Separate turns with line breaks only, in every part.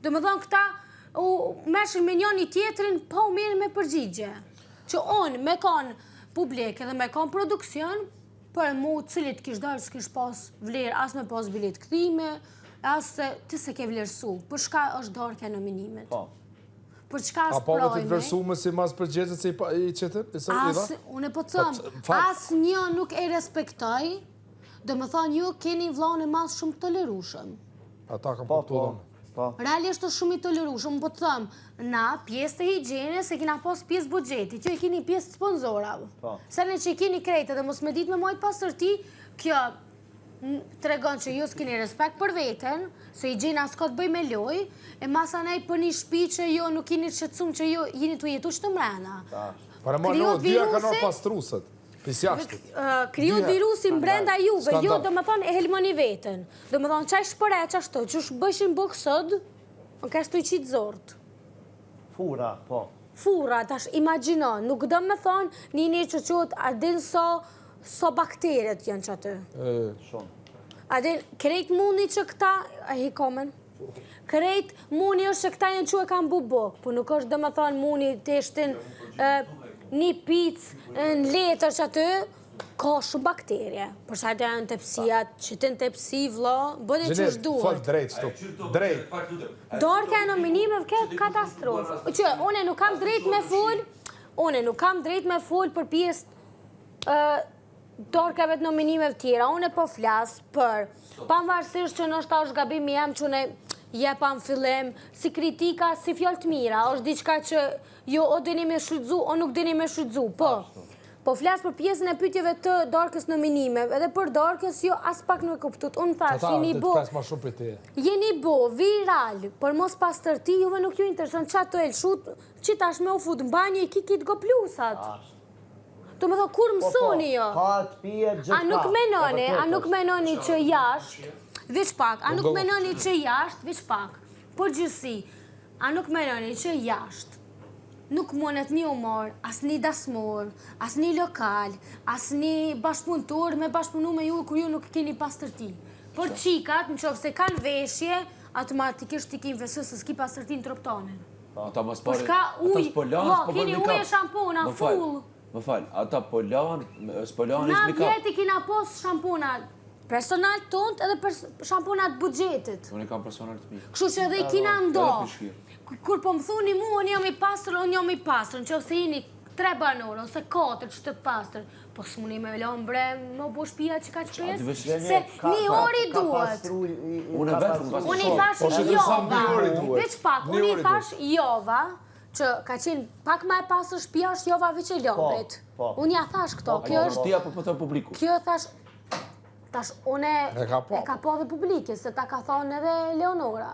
Domethënë këta meshin me njëri tjetrin, pa u merr me përgjigje. Që unë me kanë publike dhe me kanë produksion, për mu cilit kish dalë s'kish pas vlerë, as me pas bilet kthime, as se ti se ke vlerësu. Për shka është darkja në minimet? Për çka është projme?
A po të vlerësume si mas përgjigjet se i qëtër?
Unë po të thëmë, asë një nuk e respektoj, do më thonë ju keni vllahun e mas shumë tolerushëm.
Ata kam kuptuar.
Realisht është shumë i tolerushëm, po të thëmë, na pjesë të higjiene se kina pas pjesë buxhetit, ju e keni pjesë sponsorave. Se ne që i keni krejtë dhe mos me ditë me mojtë pastërti, kjo të regon që ju s'kini respekt për veten, se higjiena s'ka të bëj me loj, e masa nej për një shpi që ju nuk keni shqetësum që ju jeni të jetu që të mrena.
Para më në dhja kanë orë pastrusët.
Kryot virusin brenda juve, ju do më thonë e helmoni veten. Do më thonë qaj shpëre qashtu, që shbëshin bëksod, në kashtu i qitë zort.
Fura, po.
Fura, tash imagino, nuk do më thonë një që qëtë adin so bakteret janë që aty.
Shumë.
Adin, krejt mundi që këta, a hi komen? Krejt mundi është që këta janë që e kam bubok, po nuk është do më thonë mundi të eshtin një picë në letër që aty, ka shumë bakterje. Për sa të janë tepsijat, që të në tepsi, vlo, bëne që është duhet.
Fëllë drejt, shtu. Drejt.
Dorka e nominimeve këtë katastrofë. Që, une nuk kam drejt me full për pjesë dorkave të nominimeve tjera. Une po flasë për, pavarësisht që nështë është gabimi jem që ne jepam fillim, si kritika, si fjallë të mira, është diçka që jo o dini me shfrytzu, o nuk dini me shfrytzu, po flasë për pjesën e pyetjeve të darkës nominimeve, edhe për darkës jo as pak nuk e kuptut. Unë thash, jeni bo viral, për mos pastërti, juve nuk ju intereson që ato e lëshut, që tash me u fut në banjë i kikit go plusat. Të me tho, kur mësoni jo? A nuk menoni që jashtë, vish pak, a nuk menoni që jashtë, vish pak, por gjithësi, a nuk menoni që jashtë, nuk mundet një umor, as një dasmor, as një lokal, as një bashkëpunëtor me bashkëpunu me ju, kur ju nuk keni pastërti. Por qikat, në qofë se kanë veshje, automatikisht t'i kim vesës se s'ki pastërti në troptonin.
Ata më spari,
ata
s'polanë,
keni uje shampuna, full.
Më falë, ata s'polanë
Na vjeti kina pos shampuna personal tont edhe shampunat budgetit.
Unë i kam personal të mi.
Kështu që edhe i kina ndo. Kur po më thuni mu, unë jam i pastër, unë jam i pastër. Në që ose jeni 3 banorë, ose 4 që të pastër. Po s'muni me lombre, më bo shpia që ka qpes. Se një ori duhet. Unë i thash jova. Veç pak, unë i thash jova, që ka qenë pak ma e pastër shpia është jova veç e lombrit. Unë ja thash këto.
Kjo është publiku.
Kjo thash, tash une e ka po dhe publike, se ta ka thonë edhe Leonora.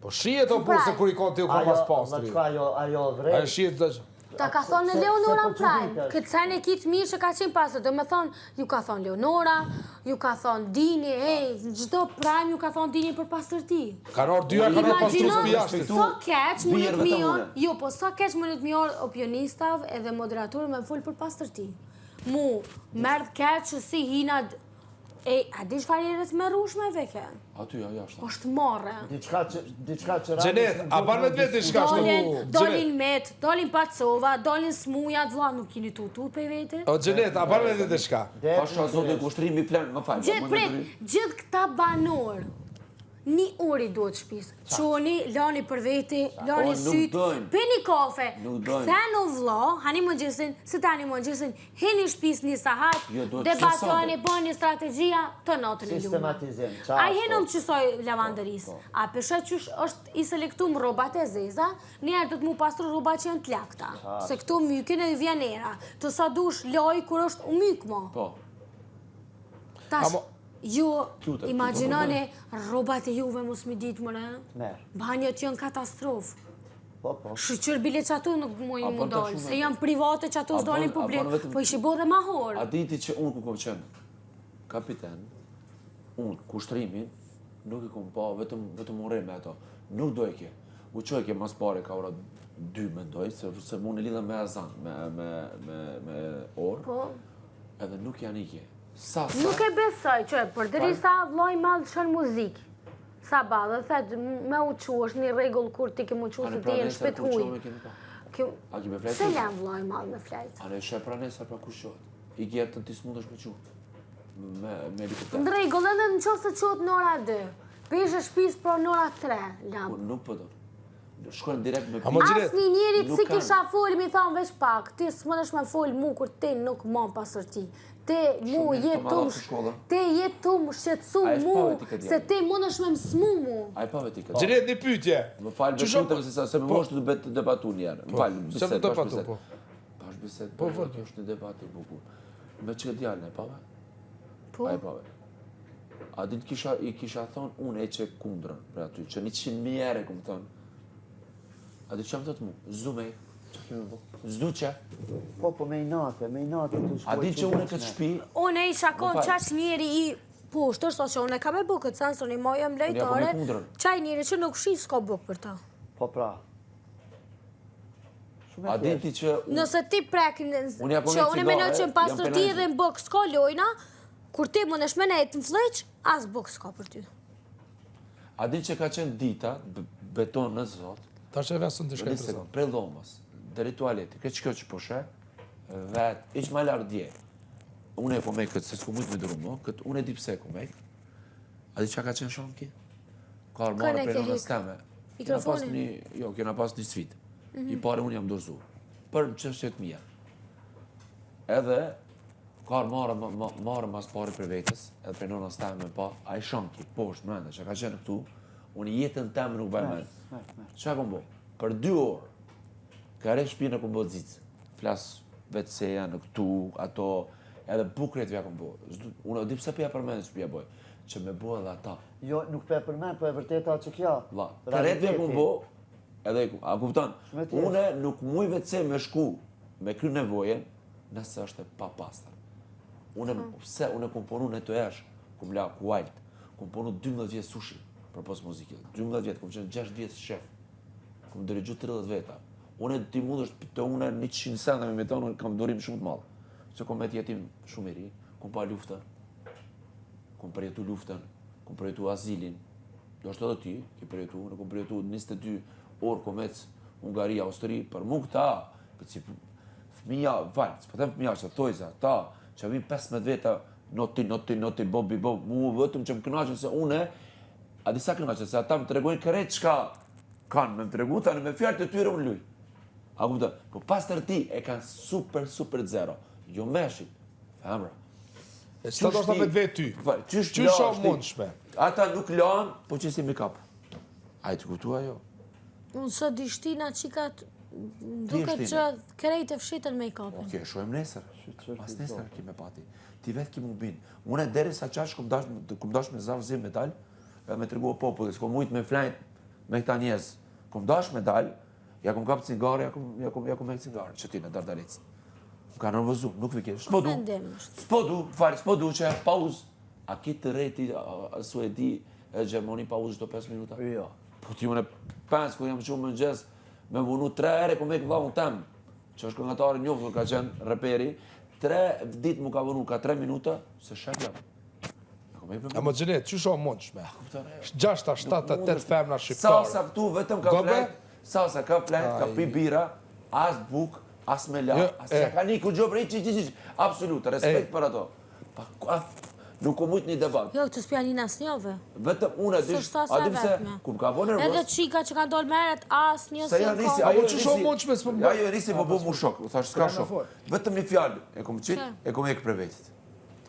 Po shijet o purë se kur i konë të ju ka pas pastri.
Ajo vrej.
Ajo shijet dhe që...
Ta ka thonë Leonora Prime. Këtë sajnë e kitë mirë që ka qenë pasër. Do me thonë, ju ka thonë Leonora, ju ka thonë Dini, gjdo Prime ju ka thonë Dini për pastërti.
Kanë orë dyja, kanë orë pastru s'pijashti.
So keq më në të mion, jo, po so keq më në të mion opinistav edhe moderatorë me full për pastërti. Mu, merdh keq që si hinat... a di shfarjerës me rushme veke?
Aty, ja, jashtë.
Oshtë morë.
Diçka që...
Gjenet, a ban me të vetë diçka shtë?
Dolin met, dolin pacova, dolin smujat, vla nuk kini tutur për vete.
O, Gjenet, a ban me të diçka?
Pasha zote kushtrimi flenë, më falë.
Gjithë këta banorë, një ori duhet shpisë. Qoni, lani për veti, lani sytë, pini kafe, këthenu vlo, hani më gjësin, se tani më gjësin, hini shpisë një sahat, debatoni, bëni strategjia, të notën e lume.
Sistematizim.
A i hinom qësoj lavanderisë. A përshet që është i selektum robat e zeza, njerë të të mu pastru robat që janë të lakta. Se këtu mykin e vjanera. Të sa dush loj kur është u myk mo. Tash, ju imaginoni robat e juve mos mi ditë mëre, banjët janë katastrofë. Shqyqër bile që ato nuk mu dollë, se janë private që ato s'dolin publik, po ishi bo dhe ma horë.
A diti që unë ku kom qenë kapiten, unë kushtrimin, nuk i kom pa, vetëm urej me ato. Nuk do e ke. U qoj ke mas pare ka ora 2 mendoj, se mu në lidhe me azan, me orë, edhe nuk janë i ke.
Nuk e besoj që për dëri sa vloj madhë shën muzikë. Saba, dhe thetë, me uqu është një regull kur ti ke uqu se ti e në shpet huj.
A ki me flejtë?
Se lem vloj madhë me flejtë.
A ne shë pra nesër pra kushot. I gjertën ti s'mund është me qu. Me helikopter.
Në regull, edhe në qo se qot në ora 2. Peshe shpis pro në ora 3, lam.
Nuk po do. Shkojnë direkt me
As një njerit si kisha folë, mi thonë veç pak, ti s'mënesh me folë mu kur ti nuk mon pasër ti. Ti mu jetë tumë shqetsu mu, se ti mënesh me mësmu mu.
A i pave ti këtë.
Gjenet një pytje.
Më falë besutëm, se me moshtë të debatu njerë. Më falë,
Se të debatu, po.
Pash biset, po, kjo është një debat i bukur. Me që djallën e pave?
Po?
A i pave. A ditë i kisha thonë, unë e që kundrën për aty, që 100.000 ere këmë thonë. A ditë që më thotë mu, zdu me, që kemi bo, zdu që.
Po, me i nate të shkoj.
A ditë që unë e këtë shpi,
Unë e isha konë qash njeri i poshtër, so që unë e ka me bukë këtë sensor një mojë më lejtore, qaj njeri që nuk shi s'ka bukë për ta.
Po pra.
a ditë që...
Nëse ti prek,
Unë
që unë e menoj që në pasër ti edhe në bukë s'ka lojna, kur ti më nësh me nejtë në fleq, as bukë s'ka për ty.
A ditë që ka qenë dita, beton në zot,
Ta që e vesën të shkaj të zonë.
prej dhomës, deri tualeti, këtë që që po shë, vetë, ishtë ma lartë dje. Unë e po me këtë, se s'ku mujtë me drumo, këtë unë e di pse ku me. A di që ka qenë shumë ki? Ka armarë prej në steme. Kena pas një sfit. I pare unë jam dorëzu. Për çështjet mija. Edhe, ka marë mas pare për vetës, edhe prej në steme pa, a i shonki, poshtë, mrenda, që ka qenë këtu, unë jetën temë nuk bëjmë. Qa kom bo? Për 2 orë, kare shpinë kom bo dzicë. Flasë vetëseja në këtu, ato, edhe bukret vja kom bo. Unë di pse pëja përmenë që pëja boj, që me bo edhe ata.
Jo, nuk pëja përmenë, po e vërteta që kja.
La, kare vja kom bo, edhe, a kuptan, une nuk muj vetëse me shku, me kry nevojen, nëse është e pa pastër. Une kom ponu në të esh, kom la kuajt, kom ponu 12 vjetë sushi, për pos muzikë. 12 vjetë, kom qenë 6 vjetë shef. Kom dërigju 30 veta. Unë ti mund është të une 100 centa me tonë, kam dorim shumë të malë. Se kom me jetim shumë i ri, kom pa luftën, kom përjetu luftën, kom përjetu azilin. Do është edhe ti, ke përjetu, unë kom përjetu 22 orë kom ecë Ungari, Austri, për mu këta, për si fëmija, valë, s'po them fëmija që thojza, ta, që vim 15 veta, noti, bobi, mu vëtëm që më kënaqën se une, a disa kënaqën, se ata më të regojnë kërejt qka kanë, me më të regu, tani me fjallë të tyre unë luj. A kuptën, po pas tërti e kanë super zero. Jo meshit, femra.
E që të do me të vetë ty?
Qysh
shumë mund shme?
Ata nuk lanë, po që si mi kapë. A i të kuptua jo?
Unë së di shtina qikat duke që krejt e fshitën me i kapën.
Oke, shojmë nesër. Pas nesër kime pati. Ti vetë ki mu binë. Unë e deri sa qash kum dash me zavëzim medalj, edhe me të regu popullit, s'kom mujtë me flajt me këta njëzë. Kum dash medalj, ja kum kapë cigare, ja kum me cigare, që ti në dardalicë. Më ka nërvëzu, nuk vike. S'po du që pauzë. A kitë të rejti, Suedi, Gjermoni pauzë do 5 minuta?
Jo.
Po ti unë e pensë, kër jam shumë më njëzë, me vunu 3 ere, ku me këva unë temë, që është këngatari njofë, ka qenë reperi, 3 ditë mu ka vunu, ka 3 minuta, se shek jam.
A më gjenet, që shumë mund shme? 6, 7, 8 femna shqiptare.
Sasa këtu vetëm ka flejt, Sasa ka flejt, ka pi bira, as buk, as me la, as që ka një ku gjopër, absolut, respekt për ato. Nuk ku mujtë një debat.
Jo, këtë s'pja një nas njove.
Vetëm unë a dim se, ku më ka po nervos.
Edhe qika që kanë dollë meret, as një se
nisi,
ka.
Apo që shumë mund shme s'pë më...
Ajo e nisi më bu mu shok, thash s'ka shok. Vetëm një fjallë, e kom qitë, e kom ekë për vetit.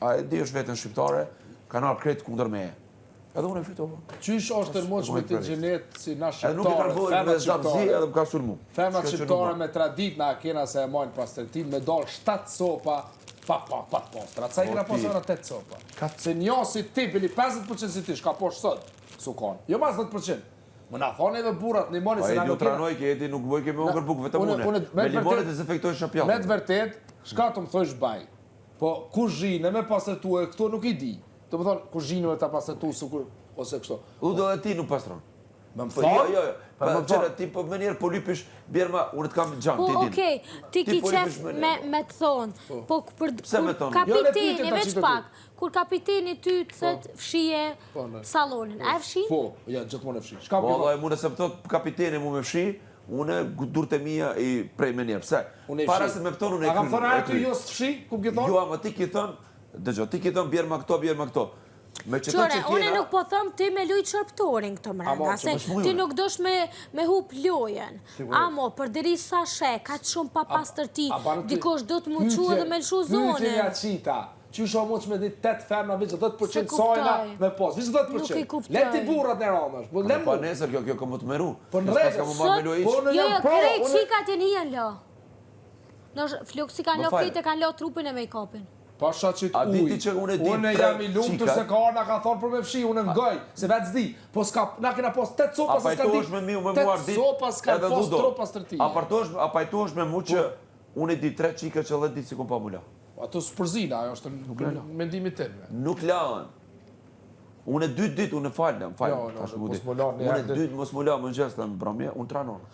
A e di është vetën shqiptare, kanë arë kretë kundër me e. Edhe unë e fitohë.
Qysh është të moq me të gjenet si na
shqiptare, nuk e kanë bojë me zabzi edhe më ka surmu.
Femrat shqiptare me tradit na kena se e majnë pas tërtim, me dalë 7 sopa, pa postra. Ca i kena postra 8 sopa. Se njo si ti, pili 50% si ti, shka poshtë sot, su konë. Jo mas 10%. Më na thonë edhe burat, limoni se na nuk kena.
Tranoj ke jeti, nuk boj keme ongër buk, vetëm une. Me limoni dezinfektoj shapjallë.
Me të vërtet, shka të më thësh baj. Po kuzhine me pasërtu e këto nuk i di. Të më thonë, kuzhine me ta pasërtu ose kështo.
U do dhe ti nuk pasron.
Më
Po jo, qëra ti po më njerë po lypish bjerma, unë të kam gjanë,
Po,
ti din.
okej, ti ki qef me të thonë, po kur kapiteni, veç pak, kur kapiteni ty të thët fshije salonin, a fshin?
Po, ja, gjithmonë e fshi. Shka
Po,
për
Allah, mune se më thot kapiteni mu me fshi, une durët e mija i prej me njerë. Pse? Para se me pëton, unë e
krynë. A kam thonë ajo ty jo së fshi, ku më ki thonë?
Jo, ama ti ki thonë, dëgjo, ti ki thonë bjerma këto.
Qore, une nuk po thëmë ti me lujtë shërptorin këto mrenda, se ti nuk dosh me hup lojen. Amo, për diri sa she, ka që shumë pa pastërti, dikosh do të muqu edhe me lëshu zonën.
Pyetje nga qita, që shumë muq me dit 8 femna, vizë 10% sajna me pos, vizë 10%. Leti burat në ramësh, po lemu.
Pa nesër, kjo ka më të meru.
Po në rejtë,
jo, krejt qikat e njën lo. Flukë si kanë lo krejt e kanë lo trupin e make-upin.
Pasha që të ujë, unë jam I lumtur se ka orë nga ka thonë për me fshi, unë ngoj, se vetë zdi, po na kena pos 8 sopa se s'ka dit, 8 sopa s'ka pos tropa stërti.
A pajtohesh me mu që unë di 3 qika që dhe di si ku pa mula.
Ato s'përzina, ajo është mendimi tënë.
Nuk lanë. Unë 2 ditë, unë falem, unë 2 ditë mos mula më në gjestë në bramje, unë tranonë.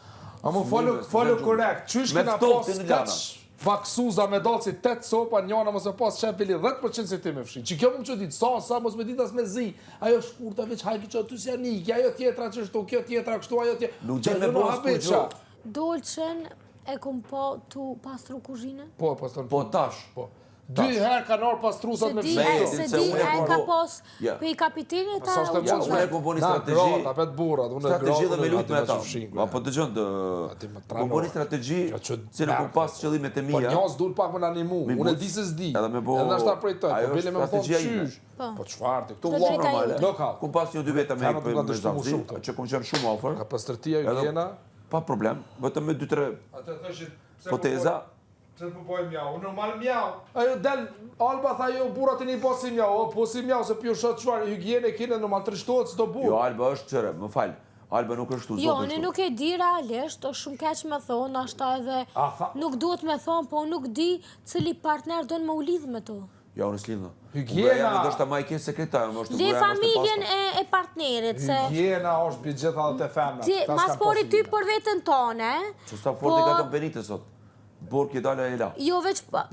A mu follu korekt, qysh kena pos kaq baksuza me dalë si 8 sopa, njona mos e pas qepili 10% si ti me fshi. Që kjo më që ditë, sa mos me ditë as me zi. Ajo shkurta veç hajki që aty si aniki, ajo tjetra që shtu, kjo tjetra kështu, ajo tjetra.
Nuk gjenë me bos për gjo.
Dolqen e kum po tu pastru kuzhinën?
Po, pastru.
Po tash.
2 herë kanë orë pastrusat me fshi.
Se di e ka pos për I kapitenit ta
unë e po boni strategji. Strategji dhe me lujt me ta. Po të gjëndë, po boni strategji që nuk po pas qëllimet e mija.
Po njës dur pak më në animu, unë e di se s'di. Edhe në ashtar prej tëj, po bile me më thonë qysh. Po qfarti, këtu vlonë normale.
Kum pas një 2 veta me zavzi, që kum qenë shumë ofër.
Ka pastërtia ju gjena.
Pa problem, vetëm me 2-3 poteza.
Se të pëpojnë mjau, unë normal mjau. Ajo del, Alba tha jo, burat e një posi mjau, posi mjau, se pjo shëtë qëfar, hygiene kine normal të rishtohet së do burë.
Jo, Alba është qëre, më falë, Alba nuk është tu,
jo, në nuk e di realisht, është shumë keq me thonë, ashta edhe, nuk duhet me thonë, po nuk di cili partner do në më u lidhë me to.
Ja, unë s'lidhë.
Hygiena...
Do shta ma I kjenë sekretarë, më është
dhe familjen e partnerit, se...
Hygiena është për gjitha dhe të femna.
Mas pori ty për vetën tone...
Që sta fort I ka të benite sot. Borë kje dalë e la.
Jo, veç pa...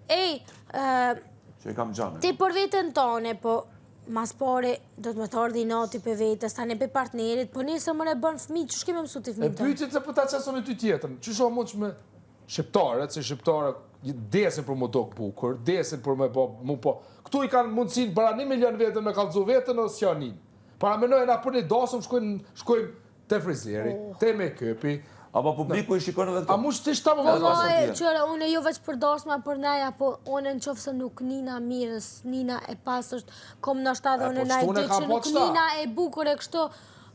Ej...
Që I kam gjanë.
Ti për vetën tone, po... Mas pori do të më të ordi nati për vetës, tani për partnerit, po njëse më ne bërnë fmi, që shkime mësu të fmi të?
E pyqit se për ta qeson e ty tjetën, që shumë mund që me shqiptarët, se shqiptarët desin për më dokë bukur, desin për më po... Këtu I kanë mundësin para 1 milion vetën me kalëzu vetën o s'janin. Para menojnë a për një dasëm shkojnë te frizeri, te make-upi.
Apo publiku I shikon edhe këto?
A mu që ti shta më vëllë?
Qëre, une jo veç për dashma për neja, po une në qofë se nuk nina mirës, nina e pasësht, kom në shta dhe une na I di që nuk nina e bukur e kështu,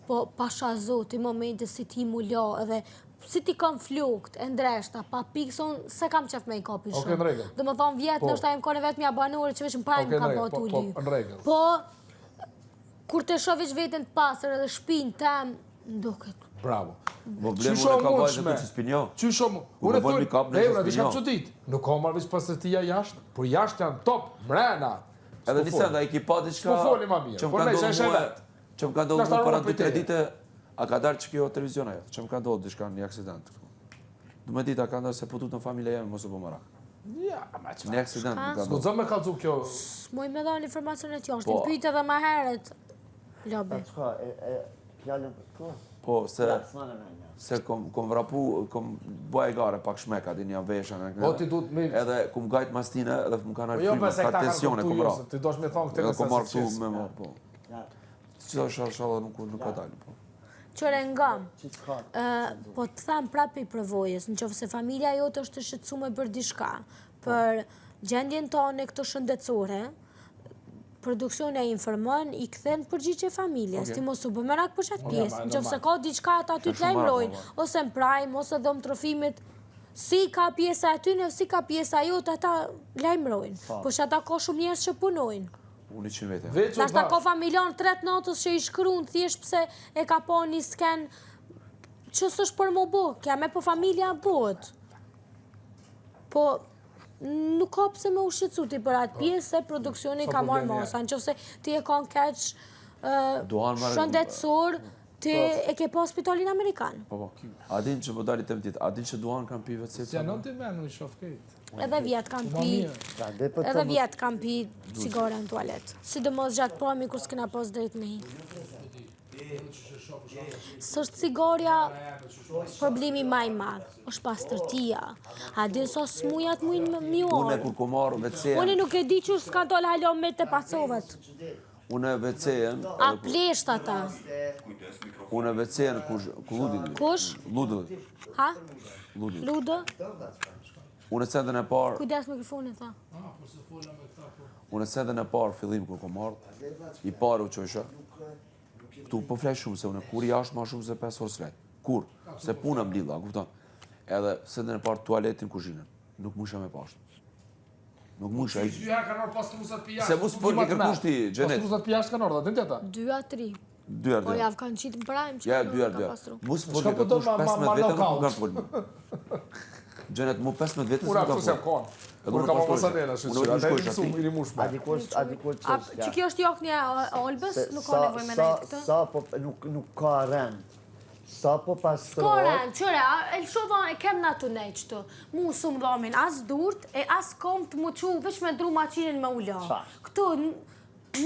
po pasha zot I momente si ti mu lo edhe si ti kam flukt, e ndreshta, pa pikson, se kam qef me I kapi shumë.
Në regel.
Dhe më thonë vjetë, në shta im kone vetë mja banurë, që veç më prajmë ka po t'u li.
Në regel.
Po, kur të shovish vetën të pasër edhe shpinë tem, nduket.
Bravo.
Problemu në ka vajzë të që s'pinjo.
Qysho mu? Unë e thërë, Eura, di shka pësë ditë. Nuk ka marrë vishë pastërtia jashtë, por jashtë janë top, mrena.
Edhe një senda I ki pa diçka...
S'po foli ma mirë, por nej, që
që më ka ndohë mu para 2-3 dite, a ka darë që kjo televizion ajo, që më ka ndohë diçka një aksident. Du me ditë, a ka ndohë se po tut në familje jemi, mos u po marak.
Ja, ma që
një aksident më ka ndohë.
S'ku zëmë me kalëzu kjo...
Moj me dhonë informacionet jashtë, në pyjtë edhe ma heret. Lobe.
Qka, fjallën për ko?
Po, se kom vrapu, kom bëj gare pak shmeka, di një vesha në
Po, ti duhet me...
Edhe kom gajt mastine, edhe më kanë
Jo,
arfime, ka tensione, kom ra.
Ti dosh me thonë këtë
Edhe kom
nëse
marrë këtu me marrë, po. Qëta shala nuk ka dalë, po.
Qëre ngam, po të thamë prapë I përvojës, në qofë se familja jote është të shqetësume për dishka, për gjendjen tonë këto shëndetësore, produksione I informon, I këthen përgjigje familjes, ti mos u bëmerak për qatë pjesë, në qofë se ka diçka ata ty të lajmërojnë, ose në prime, ose dhëm trofimit, si ka pjesa e tyne, si ka pjesa jote, ata lajmërojnë, po që ata ka shumë njerës që punojnë.
Unë I 100 vete.
Nashta ka familjon 3 natës që I shkruan thjesht pse e ka po një sken që s'është për më bo, kja me po familja bëhet. Po, nuk ka pse me u shqetësu ti për atë pjesë se produksioni ka marrë masa, në qëfëse ti e ka në keq shëndetësor, Ti e ke pa spitalin Amerikan.
Po. A din që po dali tem tit, a din që duan kanë pi WC?
Ja non ti menu i shoh këtë.
Edhe vjet kam pi. Edhe vjet kam pi cigare në tualet. Sidomos gjatë pami kur s'kena pas drejt me hi. S'është cigaria problemi më i madh, është pastërtia. A din sa smujat mujnë mi
Unë
orë?
kur ko marr WC-n,
Unë nuk e di që s'ka dal hala me të pacovat.
unë WC-n,
A plesht ata?
unë WC-n ku ludi.
Kush?
Ludi.
Ha?
Ludi.
Ludo?
Unë sendën e parë,
Kujdes mikrofonin tha.
unë sendën e parë fillim kur ko marr, i parë u çojsha. Këtu po flesh shumë se unë kur jashtë më shumë se 5 orë s'flet. Kur? Se puna mblidha, kupton? Edhe sendën e parë tualetin kuzhinën. Nuk musha me pashtë. Nuk musha.
Dy herë kanë orë pas të musat pi jashtë.
Se mos po ke kërkush ti, Xhenet.
Pas të musat pi jashtë kanë orë, din teta?
2 a 3.
2 herë.
Po javë kanë qitë në prajmë që
Ja,
nuk
2 herë,
ka
2 herë.
pastru.
Mos po
Shka
ke
po do
kërkush 15
ma
vete nuk
knockout.
ka folë. Xhenet, mu 15 vete
Ura
s'ka
këtu se
folë.
konë.
Edhe
Kur
unë
ka
po
më
shkoj.
pasarena,
Unë
shqyqyra.
nuk
Ata
shkoj
e mësu
aty.
mini mushme.
A dikur
Që kjo është jaknja Olbës, nuk ka nevoj me nejtë këtë?
Sa po nuk ka rend. Sa po pastrohet.
Koren, qëre, e lëshova e kem na të nejtë qëtu. Mu su më dhamin as durt, e as kom të mu qu, veç me ndru maqinin me ula.
Qa?
Këtu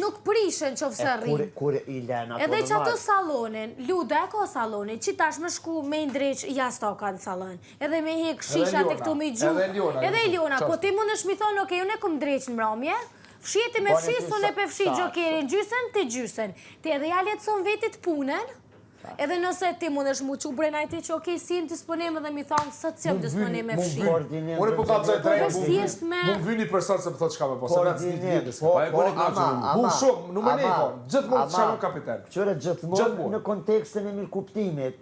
nuk prishen që fëse rrim.
Kur i len ato
Edhe që ato
normal.
salonin, Luda e ka salonin, që tash me shku me ndreq jasta ka në salon. Edhe me hek shishat e këtu me gju.
Edhe Liona,
Edhe
ju
Liona,
thot,
po ti mund është mi thonë, okej, unë e kom dreq në mramje, fshjeti me
Bani
fshi,
ty
unë e pe fshi
sa-
gjokerin gjysën, ti gjysën. Ti edhe ja letëson vetit punën, edhe nëse ti mund është mu që brenajti që okej, si në disponim edhe mi thonë, së të jam disponim me fshi.
Unë po kalzoj drejt,
Po, thjesht me-
mu vini person se më thotë çka me po, se vetë s'di
Koordinim.
s'di.
Po,
Pa e kone këna që
ama,
Bu shumë, nuk me ne
ama,
po, gjithmonë të
ama,
shalu kapiten.
Qëre gjithmonë
Gjithmonë.
në kontekstin e mirë kuptimit,